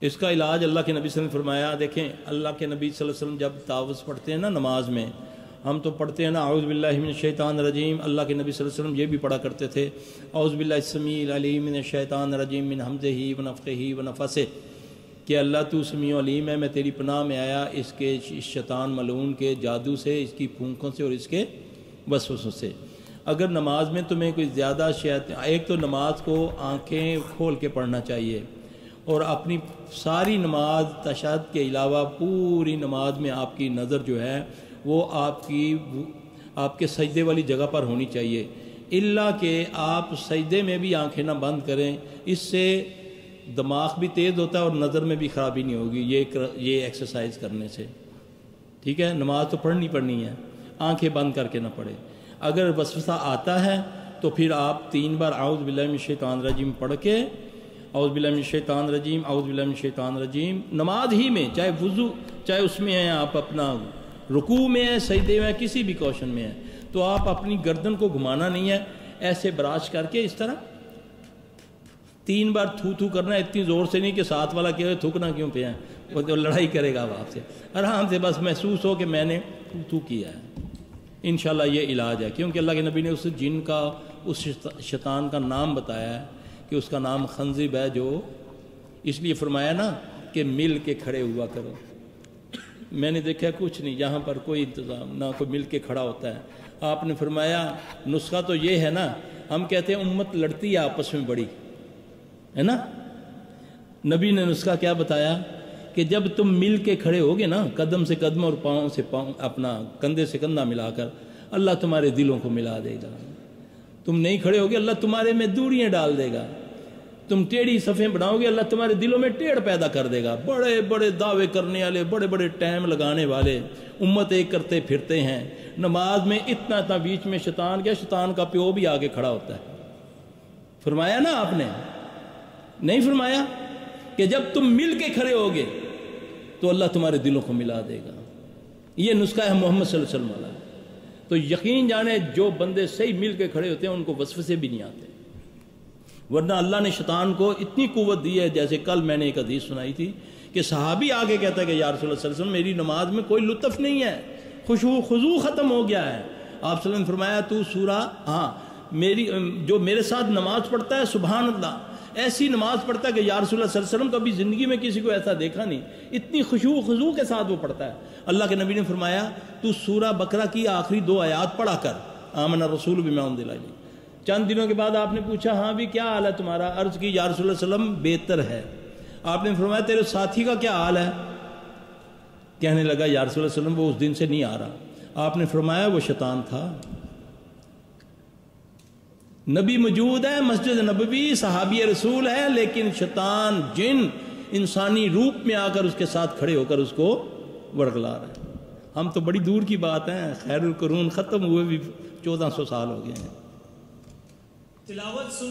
اس کا علاج اللہ کے نبی صلی اللہ علیہ وسلم نے فرمایا. دیکھیں اللہ کے نبی صلی اللہ علیہ وسلم جب تعوذ پڑھتے ہیں نا نماز میں، ہم تو پڑھتے ہیں نا اعوذ باللہ من الشیطان الرجیم، اللہ کے نبی صلی اللہ علیہ وسلم یہ بھی پڑھا کرتے تھے اعوذ باللہ السمیع العلیم من الشیطان الرجیم من ہمزہ ونفخہ ونفثہ، کہ اللہ تو سمیع علیم ہے، میں تیری پناہ میں آیا اس کے شیطان ملعون کے جادو سے، اس کی پھونکوں سے اور اس کے وسوسوں سے. اگر نماز میں تمہیں کوئی زیادہ ایک تو نماز کو آنکھیں کھول کے پڑھنا چاہیے، اور اپنی ساری نماز تشہد کے علاوہ پوری نماز میں آپ کی نظر جو ہے وہ آپ کے سجدے والی جگہ پر ہونی چاہیے، الا کہ آپ سجدے میں بھی آنکھیں نہ بند کریں، اس سے دماغ بھی تیز ہوتا ہے اور نظر میں بھی خرابی نہیں ہوگی یہ ایکسرسائز کرنے سے. ٹھیک ہے، نماز تو پڑھنی ہے، آنکھیں بند کر کے نہ پڑھیں. اگر وسوسہ آتا ہے تو پھر آپ 3 بار اعوذ باللہ من الشیطان الرجیم پڑھ کے اعوذ باللہ من الشیطان الرجیم اعوذ باللہ من الشیطان الرجیم، نماز ہی میں، چاہے وضو، چاہے اس میں ہیں آپ اپنا رکوع میں ہیں، سجدے میں ہیں، کسی بھی کوشن میں ہیں، تو آپ اپنی گردن کو گھمانا نہیں ہے، ایسے براش کر کے اس طرح 3 بار تھو کرنا ہے، اتنی زور سے نہیں کہ ساتھ والا کہ تھوکنا کیوں پہ ہے، وہ تو لڑائی کرے گا آپ سے. آرام سے بس محسوس ہو کہ میں نے تھو کیا ہے. انشاءاللہ یہ علاج ہے، کیونکہ اللہ کے نبی نے اس جن کا، اس شیطان کا نام بتایا ہے کہ اس کا نام خنزب ہے، جو اس لیے فرمایا نا کہ مل کے کھڑے ہوا کرو. میں نے دیکھا کچھ نہیں، یہاں پر کوئی انتظام نہ، کوئی مل کے کھڑا ہوتا ہے. آپ نے فرمایا نسخہ تو یہ ہے نا، ہم کہتے ہیں امت لڑتی ہے آپس میں بڑی ہے نا، نبی نے نسخہ کیا بتایا کہ جب تم مل کے کھڑے ہوگے نا، قدم سے قدم اور پاؤں سے پاؤں، اپنا کندھے سے کندھا ملا کر، اللہ تمہارے دلوں کو ملا دے گا. تم نہیں کھڑے ہوگے اللہ تمہارے میں دوریاں ڈال دے گا. تم ٹیڑھی صفیں بناؤ گے اللہ تمہارے دلوں میں ٹیڑھ پیدا کر دے گا. بڑے بڑے دعوے کرنے والے، بڑے بڑے ٹائم لگانے والے امت ایک کرتے پھرتے ہیں، نماز میں اتنا بیچ میں شیطان کیا، شیطان کا پیو بھی آگے کھڑا ہوتا ہے. فرمایا نا آپ نے، نہیں فرمایا کہ جب تم مل کے کھڑے ہوگے تو اللہ تمہارے دلوں کو ملا دے گا. یہ نسخہ ہے محمد صلی اللہ علیہ وسلم والا. تو یقین جانے جو بندے صحیح مل کے کھڑے ہوتے ہیں ان کو وسوسے بھی نہیں آتے، ورنہ اللہ نے شیطان کو اتنی قوت دی ہے. جیسے کل میں نے ایک حدیث سنائی تھی کہ صحابی آگے کہتا ہے کہ یا رسول اللہ صلی اللہ علیہ وسلم میری نماز میں کوئی لطف نہیں ہے، خضوع ختم ہو گیا ہے. آپ صلی اللہ علیہ وسلم نے فرمایا تو سورہ، میری جو میرے ساتھ نماز پڑھتا ہے سبحان اللہ، ایسی نماز پڑھتا ہے کہ یا رسول اللہ صلی اللہ علیہ وسلم کبھی زندگی میں کسی کو ایسا دیکھا نہیں، اتنی خضوع کے ساتھ وہ پڑھتا ہے. اللہ کے نبی نے فرمایا تو سورہ بقرہ کی آخری 2 آیات پڑھا کر، آمن الرسول بما انزل الیہ. چند دنوں کے بعد آپ نے پوچھا ہاں بھی کیا حال ہے تمہارا؟ عرض کی یا رسول اللہ صلی اللہ علیہ وسلم بہتر ہے. آپ نے فرمایا تیرے ساتھی کا کیا حال ہے؟ کہنے لگا یا رسول اللہ صلی اللہ علیہ وسلم وہ اس دن سے نہیں آ رہا. آپ نے فرمایا وہ شیطان تھا. نبی موجود ہے، مسجد نبوی، صحابی رسول ہے، لیکن شیطان جن انسانی روپ میں آ کر اس کے ساتھ کھڑے ہو کر اس کو ورگلا رہا ہے. ہم تو بڑی دور کی بات ہے، خیر القرون ختم ہوئے بھی 1400 سال ہو گئے ہیں. تلاوت سن